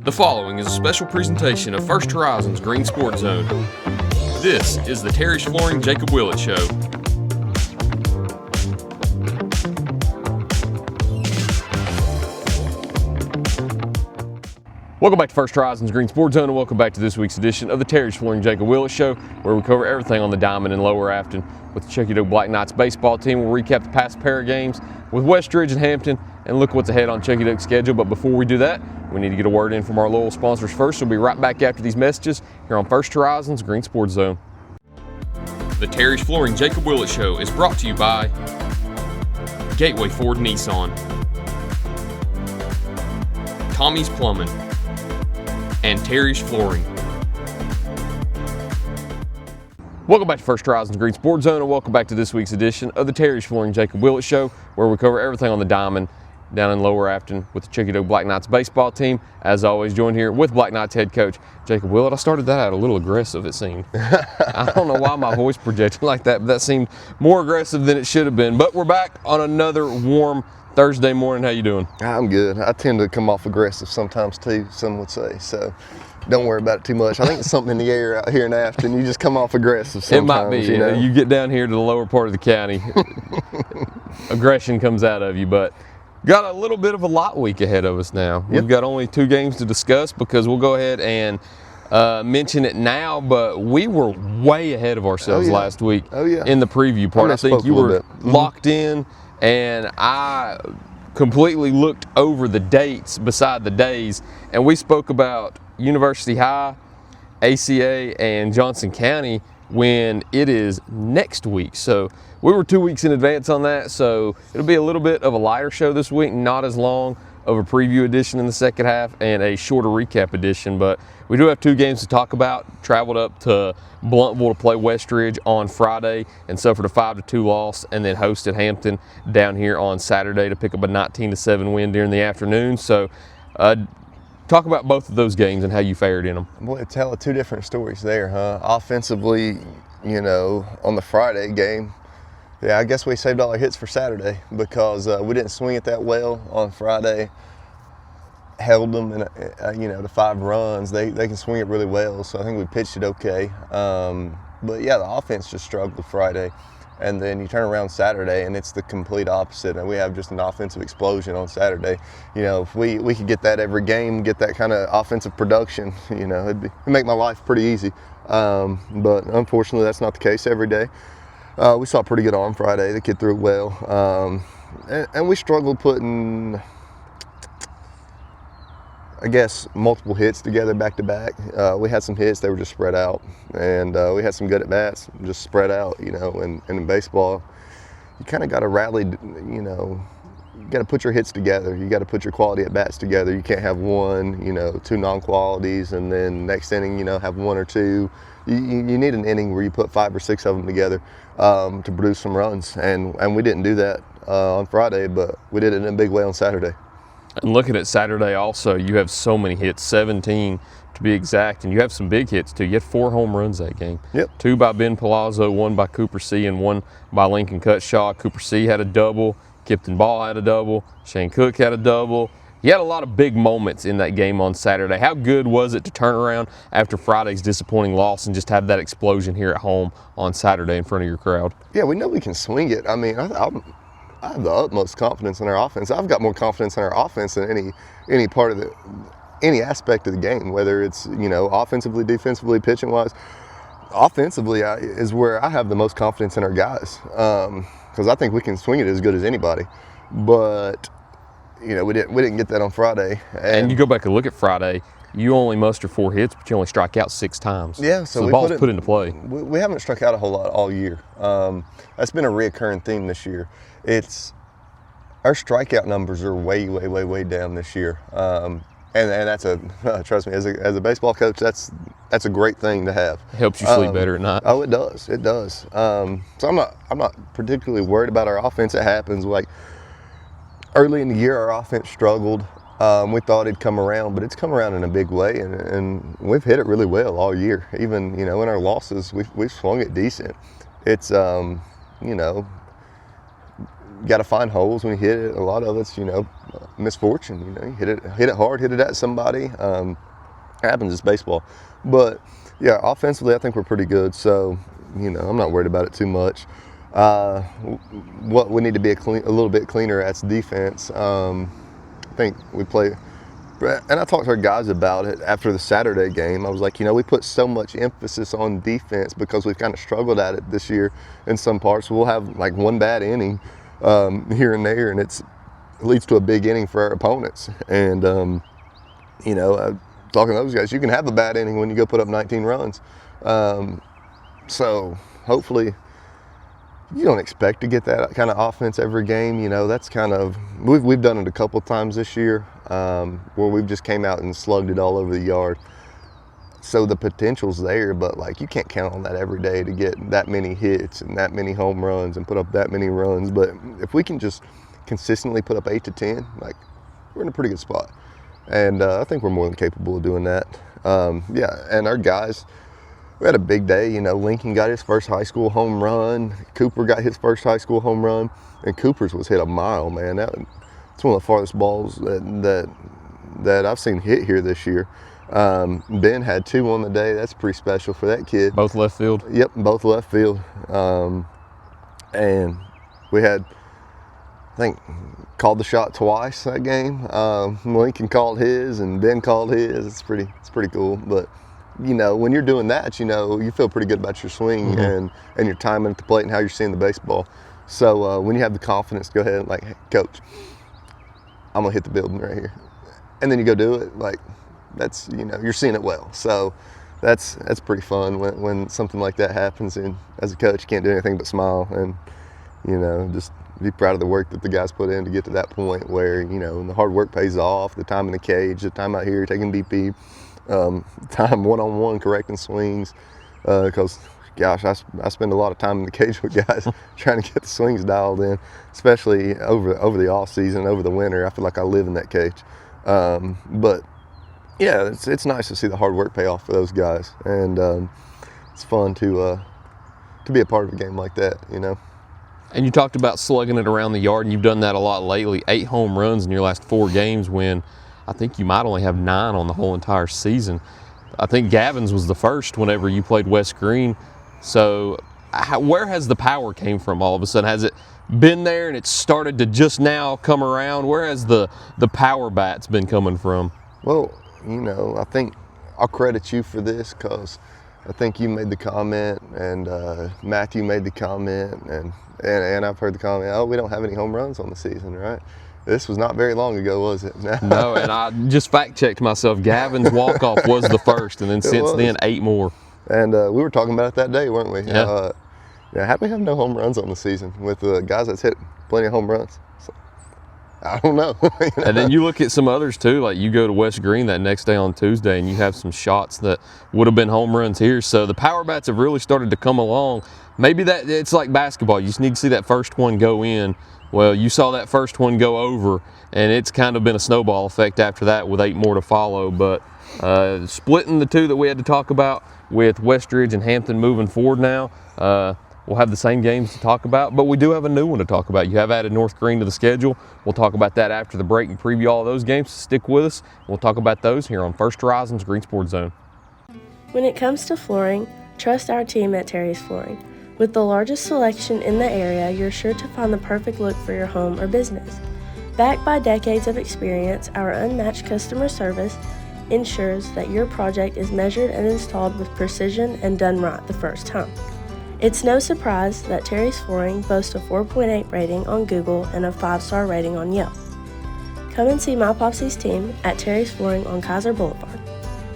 The following is a special presentation of First Horizons Green Sports Zone. This is the Terry's Flooring Jacob Willett Show. Welcome back to First Horizons Green Sports Zone, and welcome back to this week's edition of the Terry's Flooring Jacob Willett Show, where we cover everything on the diamond in Lower Afton with the Chuckey-Doak Black Knights baseball team. We'll recap the past pair of games with Westridge and Hampton and look what's ahead on Chuckey-Doak's schedule. But before we do that, we need to get a word in from our loyal sponsors first. We'll be right back after these messages here on First Horizons Green Sports Zone. The Terry's Flooring Jacob Willett Show is brought to you by Gateway Ford Nissan, Tommy's Plumbing, and Terry's Flooring. Welcome back to First Horizons Green Sports Zone, and welcome back to this week's edition of the Terry's Flooring Jacob Willett Show, where we cover everything on the diamond down in Lower Afton with the Chuckey-Doak Black Knights baseball team. As always, joined here with Black Knights head coach Jacob Willett. I started that out a little aggressive, it seemed. I don't know why my voice projected like that, but that seemed more aggressive than it should have been. But we're back on another warm Thursday morning. How you doing? I'm good. I tend to come off aggressive sometimes too, some would say. So don't worry about it too much. I think it's something in the air out here in Afton. You just come off aggressive sometimes. It might be. You know? You get down here to the lower part of the county, aggression comes out of you. But got a little bit of a lot week ahead of us now. Yep. We've got only 2 games to discuss because we'll go ahead and mention it now, but we were way ahead of ourselves last week in the preview part. I think you were locked in, and I completely looked over the dates beside the days, and we spoke about University High, ACA, and Johnson County when it is next week. So we were 2 weeks in advance on that, so it'll be a little bit of a lighter show this week, not as long of a preview edition in the second half and a shorter recap edition, but we do have 2 games to talk about. Traveled up to Bluntville to play Westridge on Friday and suffered a 5-2 loss, and then hosted Hampton down here on Saturday to pick up a 19-7 win during the afternoon. So talk about both of those games and how you fared in them. Boy, tell 2 different stories there, huh? Offensively, you know, on the Friday game, I guess we saved all our hits for Saturday because we didn't swing it that well on Friday. Held them in, to 5 runs. They can swing it really well, so I think we pitched it okay. But yeah, the offense just struggled Friday. And then you turn around Saturday, and it's the complete opposite. And we have just an offensive explosion on Saturday. You know, if we could get that every game, get that kind of offensive production, you know, it'd make my life pretty easy. But unfortunately, that's not the case every day. We saw a pretty good arm Friday. The kid threw it well. And we struggled putting, I guess, multiple hits together back to back. We had some hits, they were just spread out. And we had some good at bats, just spread out, you know. And in baseball, you kind of got to rally, you know, you got to put your hits together. You got to put your quality at bats together. You can't have 1, you know, 2 non-qualities, and then next inning, you know, have 1 or 2. You need an inning where you put 5 or 6 of them together to produce some runs. And we didn't do that on Friday, but we did it in a big way on Saturday. And looking at Saturday also, you have so many hits, 17 to be exact, and you have some big hits too. You had 4 home runs that game. Yep. 2 by Ben Palazzo, 1 by Cooper C, and 1 by Lincoln Cutshaw. Cooper C had a double, Kipton Ball had a double, Shane Cook had a double. He had a lot of big moments in that game on Saturday. How good was it to turn around after Friday's disappointing loss and just have that explosion here at home on Saturday in front of your crowd? Yeah, we know we can swing it. I mean, I have the utmost confidence in our offense. I've got more confidence in our offense than any part of any aspect of the game, whether it's, you know, offensively, defensively, pitching wise. Offensively is where I have the most confidence in our guys because I think we can swing it as good as anybody. But you know, we didn't get that on Friday. And you go back and look at Friday, you only muster 4 hits, but you only strike out 6 times. Yeah, so the ball's put into play. We haven't struck out a whole lot all year. That's been a reoccurring theme this year. Our strikeout numbers are way down this year. And that's trust me, as a baseball coach, that's a great thing to have. It helps you sleep better at night. Oh, it does. So I'm not particularly worried about our offense. It happens. Like early in the year, our offense struggled. We thought it'd come around, but it's come around in a big way, and we've hit it really well all year. Even, you know, in our losses, we've swung it decent. It's you know, got to find holes when you hit it. A lot of it's, misfortune. You hit it hard, hit it at somebody. Happens, it's baseball. But yeah, offensively, I think we're pretty good. So, I'm not worried about it too much. What we need to be a little bit cleaner at's defense. I think we play, and I talked to our guys about it after the Saturday game. I was like, we put so much emphasis on defense because we've kind of struggled at it this year in some parts. We'll have like one bad inning here and there, and it leads to a big inning for our opponents. And talking to those guys, you can have a bad inning when you go put up 19 runs. So hopefully you don't expect to get that kind of offense every game. That's kind of, we've done it a couple times this year where we've just came out and slugged it all over the yard. So the potential's there, but like you can't count on that every day to get that many hits and that many home runs and put up that many runs. But if we can just consistently put up 8 to 10, like we're in a pretty good spot. And I think we're more than capable of doing that. And our guys, we had a big day. Lincoln got his first high school home run. Cooper got his first high school home run. And Cooper's was hit a mile, man. It's one of the farthest balls that I've seen hit here this year. Ben had 2 on the day. That's pretty special for that kid. Both left field? Yep, both left field. And we had, I think, called the shot twice that game. Lincoln called his and Ben called his. It's pretty cool. But when you're doing that, you feel pretty good about your swing and your timing at the plate and how you're seeing the baseball. So when you have the confidence, go ahead and like, hey, coach, I'm gonna hit the building right here, and then you go do it. Like that's you're seeing it well. So that's pretty fun when something like that happens. And as a coach, you can't do anything but smile and just be proud of the work that the guys put in to get to that point where, the hard work pays off, the time in the cage, the time out here taking BP, time one-on-one correcting swings, because, gosh, I spend a lot of time in the cage with guys trying to get the swings dialed in, especially over the off season, over the winter. I feel like I live in that cage. But, yeah, it's nice to see the hard work pay off for those guys, and it's fun to be a part of a game like that, And you talked about slugging it around the yard, and you've done that a lot lately. 8 home runs in your last 4 games when I think you might only have 9 on the whole entire season. I think Gavin's was the first whenever you played West Green. So where has the power came from all of a sudden? Has it been there and it's started to just now come around? Where has the power bats been coming from? Well, I think I'll credit you for this because I think you made the comment and Matthew made the comment and I've heard the comment, oh, we don't have any home runs on the season, right? This was not very long ago, was it? No, and I just fact-checked myself. Gavin's walk-off was the first, and then since then, 8 more. And we were talking about it that day, weren't we? Yeah. How do we have no home runs on the season with guys that's hit plenty of home runs? So, I don't know. And then you look at some others, too. Like you go to West Green that next day on Tuesday, and you have some shots that would have been home runs here. So the power bats have really started to come along. Maybe that it's like basketball. You just need to see that first one go in. Well, you saw that first one go over, and it's kind of been a snowball effect after that with 8 more to follow. But splitting the 2 that we had to talk about with Westridge and Hampton moving forward now, we'll have the same games to talk about, but we do have a new one to talk about. You have added North Green to the schedule. We'll talk about that after the break and preview all of those games. Stick with us. We'll talk about those here on First Horizons Green Sports Zone. When it comes to flooring, trust our team at Terry's Flooring. With the largest selection in the area, you're sure to find the perfect look for your home or business. Backed by decades of experience, our unmatched customer service ensures that your project is measured and installed with precision and done right the first time. It's no surprise that Terry's Flooring boasts a 4.8 rating on Google and a 5-star rating on Yelp. Come and see my Popsy's team at Terry's Flooring on Kaiser Boulevard.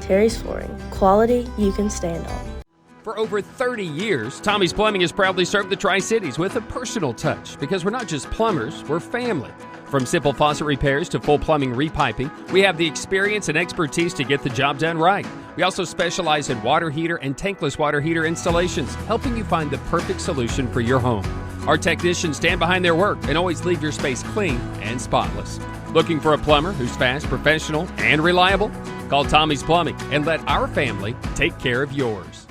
Terry's Flooring, quality you can stand on. For over 30 years, Tommy's Plumbing has proudly served the Tri-Cities with a personal touch because we're not just plumbers, we're family. From simple faucet repairs to full plumbing repiping, we have the experience and expertise to get the job done right. We also specialize in water heater and tankless water heater installations, helping you find the perfect solution for your home. Our technicians stand behind their work and always leave your space clean and spotless. Looking for a plumber who's fast, professional, and reliable? Call Tommy's Plumbing and let our family take care of yours.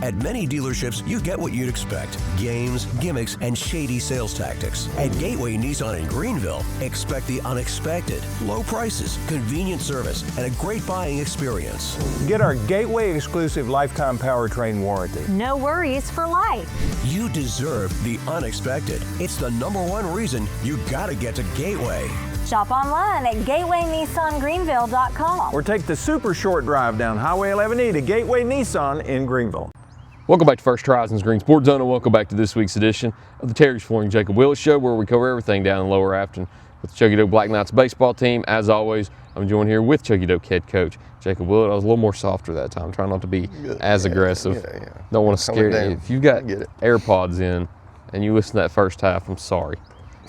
At many dealerships, you get what you'd expect. Games, gimmicks, and shady sales tactics. At Gateway Nissan in Greenville, expect the unexpected. Low prices, convenient service, and a great buying experience. Get our Gateway exclusive lifetime powertrain warranty. No worries for life. You deserve the unexpected. It's the #1 reason you gotta get to Gateway. Shop online at GatewayNissanGreenville.com. Or take the super short drive down Highway 11E to Gateway Nissan in Greenville. Welcome back to First Horizons Green Sports Zone, and welcome back to this week's edition of the Terry's Flooring Jacob Willett Show, where we cover everything down in Lower Afton with the Chuckey-Doak Black Knights baseball team. As always, I'm joined here with Chuckey-Doak head coach Jacob Willett. I was a little more softer that time, trying not to be as aggressive. Don't want to scare you. If you've got AirPods in and you listen to that first half, I'm sorry.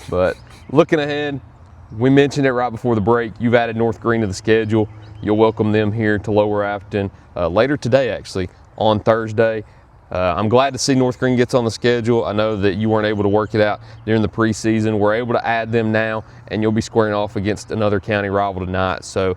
But looking ahead, we mentioned it right before the break. You've added North Green to the schedule. You'll welcome them here to Lower Afton later today, actually, on Thursday. I'm glad to see North Green gets on the schedule. I know that you weren't able to work it out during the preseason. We're able to add them now, and you'll be squaring off against another county rival tonight. So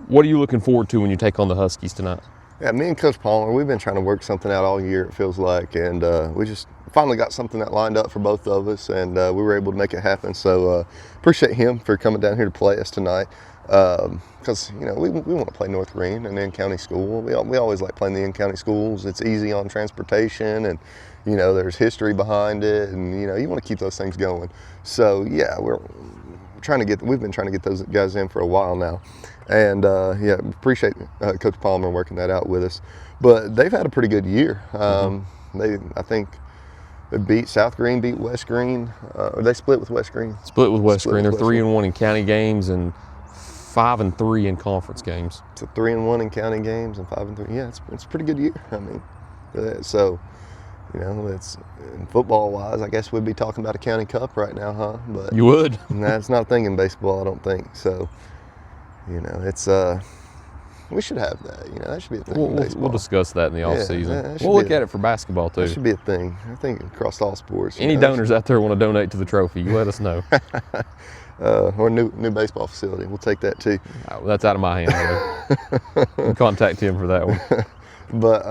what are you looking forward to when you take on the Huskies tonight? Yeah, me and Coach Palmer, we've been trying to work something out all year, it feels like, and we just finally got something that lined up for both of us, and we were able to make it happen. So appreciate him for coming down here to play us tonight, because we want to play North Green, an in-county school. We always like playing the in-county schools. It's easy on transportation, and there's history behind it, and you want to keep those things going. So yeah, we've been trying to get those guys in for a while now. And appreciate Coach Palmer working that out with us. But they've had a pretty good year. I think they beat South Green, beat West Green. They split with West Green. Split with West Green. They're 3-1 in county games and 5-3 in conference games. So 3-1 in county games and 5-3. Yeah, it's a pretty good year. I mean, so it's football wise. I guess we'd be talking about a county cup right now, huh? But you would. That's not a thing in baseball, I don't think. So. It's we should have that. That should be a thing. We'll discuss that in the off season. We'll look at it for basketball too. That should be a thing. I think across all sports. Any donors out there want to donate to the trophy, you let us know. Or new baseball facility. We'll take that too. Oh, that's out of my hands. We'll contact him for that one. But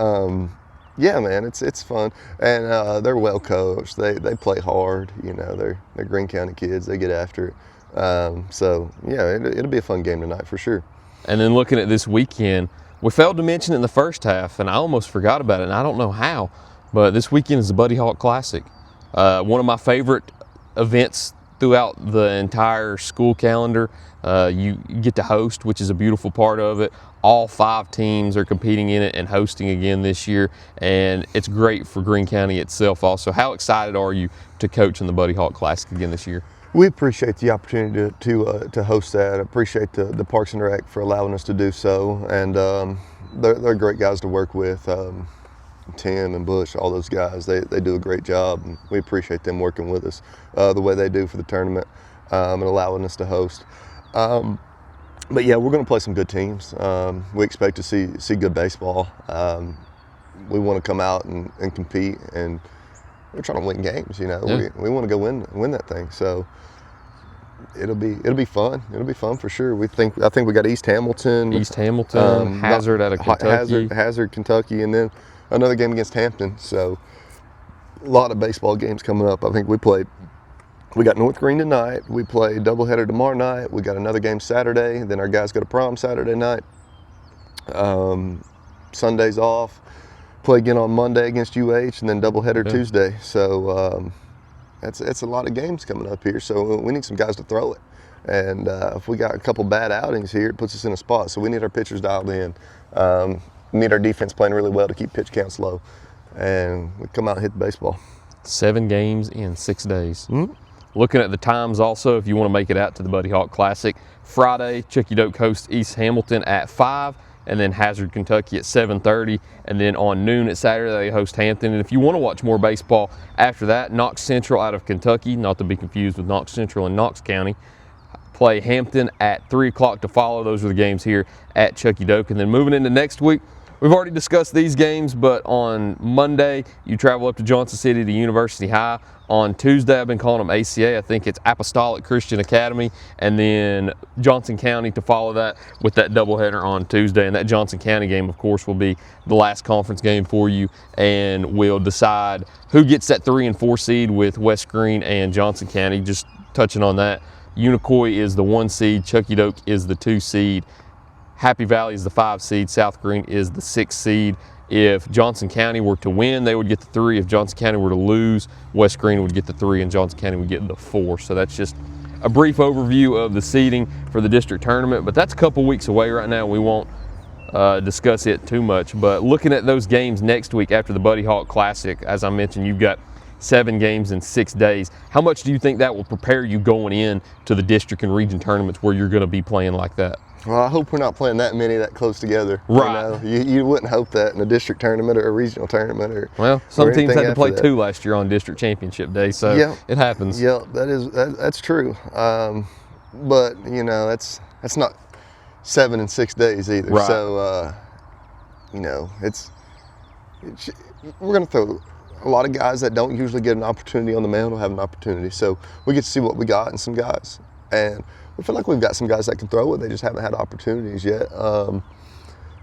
yeah, man, it's fun, and they're well coached. They play hard. They're Greene County kids. They get after it. So yeah, it'll be a fun game tonight for sure. And then looking at this weekend, we failed to mention it in the first half, and I almost forgot about it, and I don't know how, but this weekend is the Buddy Hawk Classic. One of my favorite events throughout the entire school calendar. You get to host, which is a beautiful part of it. All 5 teams are competing in it and hosting again this year, and it's great for Greene County itself also. How excited are you to coach in the Buddy Hawk Classic again this year? We appreciate the opportunity to host that. I appreciate the Parks and Rec for allowing us to do so, and they're great guys to work with. Tim and Bush, all those guys, they do a great job, and we appreciate them working with us the way they do for the tournament and allowing us to host. But yeah, we're going to play some good teams. We expect to see good baseball. We want to come out and compete, and we're trying to win games. We want to go win that thing. So it'll be fun. It'll be fun for sure. I think we got East Hamilton, Hazard out of Kentucky, Hazard, Kentucky, and then another game against Hampton. So a lot of baseball games coming up. I think we got North Green tonight. We play doubleheader tomorrow night. We got another game Saturday. Then our guys go to prom Saturday night. Sunday's off. Play again on Monday against UH, and then doubleheader Tuesday. So it's a lot of games coming up here. So we need some guys to throw it. And if we got a couple bad outings here, it puts us in a spot. So we need our pitchers dialed in. We need our defense playing really well to keep pitch counts low. And we come out and hit the baseball. 7 games in 6 days. Mm-hmm. Looking at the times also, if you want to make it out to the Buddy Hawk Classic, Friday, Chuckey-Doak hosts East Hamilton at 5, and then Hazard, Kentucky at 7:30, and then on noon at Saturday, they host Hampton. And if you want to watch more baseball after that, Knox Central out of Kentucky, not to be confused with Knox Central in Knox County, play Hampton at 3 o'clock to follow. Those are the games here at Chuckey-Doak. And then moving into next week, We've already discussed these games, but on Monday, you travel up to Johnson City to University High. On Tuesday, I've been calling them ACA. I think it's Apostolic Christian Academy, and then Johnson County to follow that with that doubleheader on Tuesday. And that Johnson County game, of course, will be the last conference game for you, and we'll decide who gets that 3 and 4 seed with West Green and Johnson County. Just touching on that, Unicoi is the 1 seed, Chuckey-Doak is the 2 seed. Happy Valley is the 5 seed, South Green is the 6 seed. If Johnson County were to win, they would get the 3. If Johnson County were to lose, West Green would get the 3 and Johnson County would get the 4. So that's just a brief overview of the seeding for the district tournament, but that's a couple weeks away right now. We won't discuss it too much, but looking at those games next week after the Buddy Hawk Classic, as I mentioned, you've got 7 games in 6 days. How much do you think that will prepare you going in to the district and region tournaments where you're going to be playing like that? Well, I hope we're not playing that many that close together. Right. You wouldn't hope that in a district tournament or a regional tournament. Well, some teams had to play 2 last year on district championship day, so it happens. Yeah, that's true. But that's not 7 and 6 days either. Right. So we're going to throw a lot of guys that don't usually get an opportunity on the mound will have an opportunity. So we get to see what we got in some guys, and we feel like we've got some guys that can throw it. They just haven't had opportunities yet. A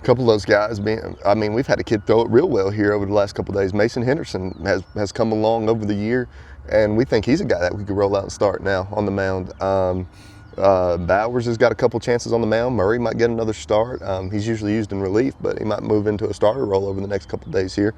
couple of those guys we've had a kid throw it real well here over the last couple of days. Mason Henderson has come along over the year, and we think he's a guy that we could roll out and start now on the mound. Bowers has got a couple chances on the mound. Murray might get another start. He's usually used in relief, but he might move into a starter role over the next couple of days here.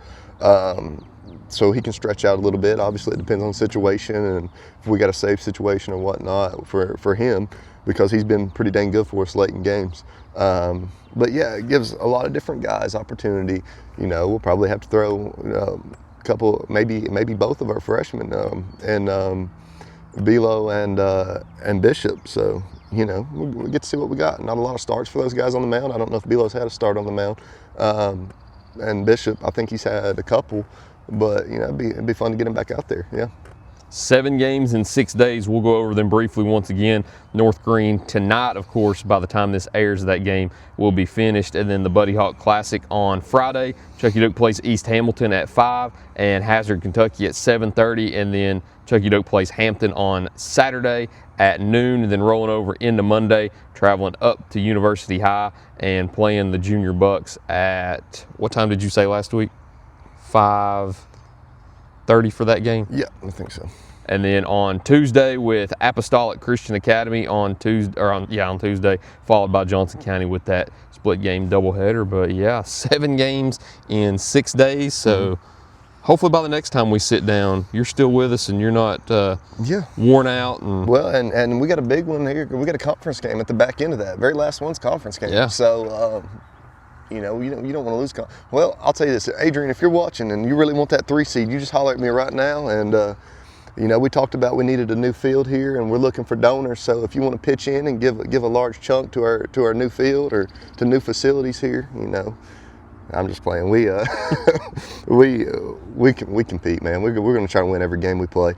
So he can stretch out a little bit. Obviously, it depends on the situation and if we got a safe situation or whatnot for him, because he's been pretty dang good for us late in games. But yeah, it gives a lot of different guys opportunity. We'll probably have to throw a couple, maybe both of our freshmen, and Belo and Bishop. So we get to see what we got. Not a lot of starts for those guys on the mound. I don't know if Belo's had a start on the mound, and Bishop, I think he's had a couple. But it'd be fun to get him back out there. Yeah. 7 games in 6 days. We'll go over them briefly once again. North Green tonight, of course, by the time this airs, that game will be finished. And then the Buddy Hawk Classic on Friday. Chuckey-Doak plays East Hamilton at 5 and Hazard, Kentucky at 7:30. And then Chuckey-Doak plays Hampton on Saturday at noon. And then rolling over into Monday, traveling up to University High and playing the Junior Bucks at, what time did you say last week? 5:30 for that game? Yeah, I think so. And then on Tuesday with Apostolic Christian Academy on Tuesday, followed by Johnson County with that split game doubleheader. But yeah, 7 games in 6 days. So hopefully by the next time we sit down, you're still with us and you're not worn out. Well, and we got a big one here. We got a conference game at the back end of that. Very last one's conference game. Yeah. So you don't want to lose. Well, I'll tell you this, Adrian, if you're watching and you really want that 3 seed, you just holler at me right now. And we talked about we needed a new field here, and we're looking for donors. So if you want to pitch in and give a large chunk to our new field or to new facilities here, I'm just playing. We we compete, man. We're going to try to win every game we play.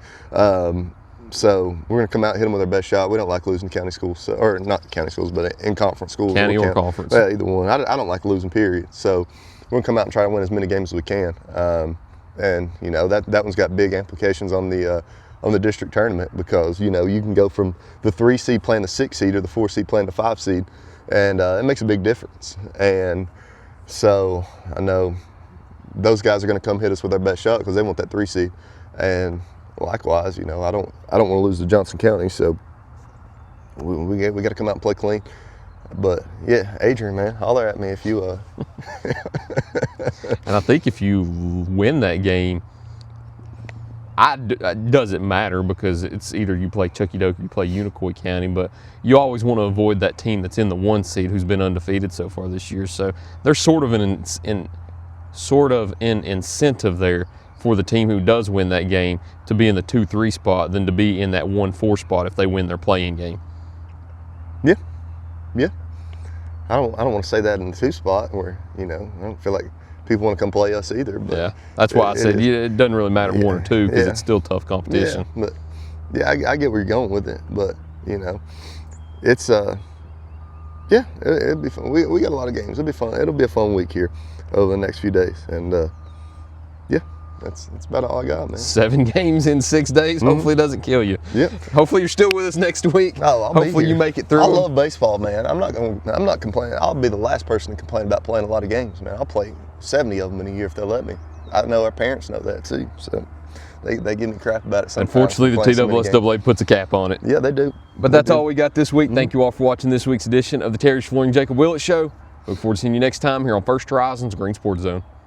So we're going to come out and hit them with our best shot. We don't like losing county schools, or not county schools, but in conference schools. County or conference. Well, either one. I don't like losing, period. So we're going to come out and try to win as many games as we can. And that one's got big implications on the district tournament, because you can go from the 3 seed playing the 6 seed or the 4 seed playing the 5 seed, and it makes a big difference. And so I know those guys are going to come hit us with their best shot because they want that 3 seed. And likewise, I don't want to lose to Johnson County, so we got to come out and play clean. But yeah, Adrian, man, holler at me if you. And I think if you win that game, it doesn't matter, because it's either you play Chuckey-Doak or you play Unicoi County, but you always want to avoid that team that's in the 1 seed who's been undefeated so far this year. So there's sort of an incentive there for the team who does win that game to be in the 2-3 spot than to be in that 1-4 spot if they win their play-in game. Yeah. I don't want to say that in the 2 spot where I don't feel like people want to come play us either. But yeah, that's why I said it doesn't really matter 1 or 2, because it's still tough competition. Yeah, but I get where you're going with it. But it's Yeah, it'll be fun. We got a lot of games. It'll be fun. It'll be a fun week here over the next few days. And yeah, that's about all I got, man. 7 games in 6 days. Hopefully it doesn't kill you. Yep. Hopefully you're still with us next week. Oh, I'll be Hopefully here. you make it through. I love baseball, man. I'm not complaining. I'll be the last person to complain about playing a lot of games, man. I'll play 70 of them in a year if they'll let me. I know our parents know that too, so they give me crap about it sometimes. Unfortunately, the TSSAA puts a cap on it. Yeah, they do. But that's all we got this week. Thank you all for watching this week's edition of the Terry's Flooring Jacob Willett Show. Look forward to seeing you next time here on First Horizons Green Sports Zone.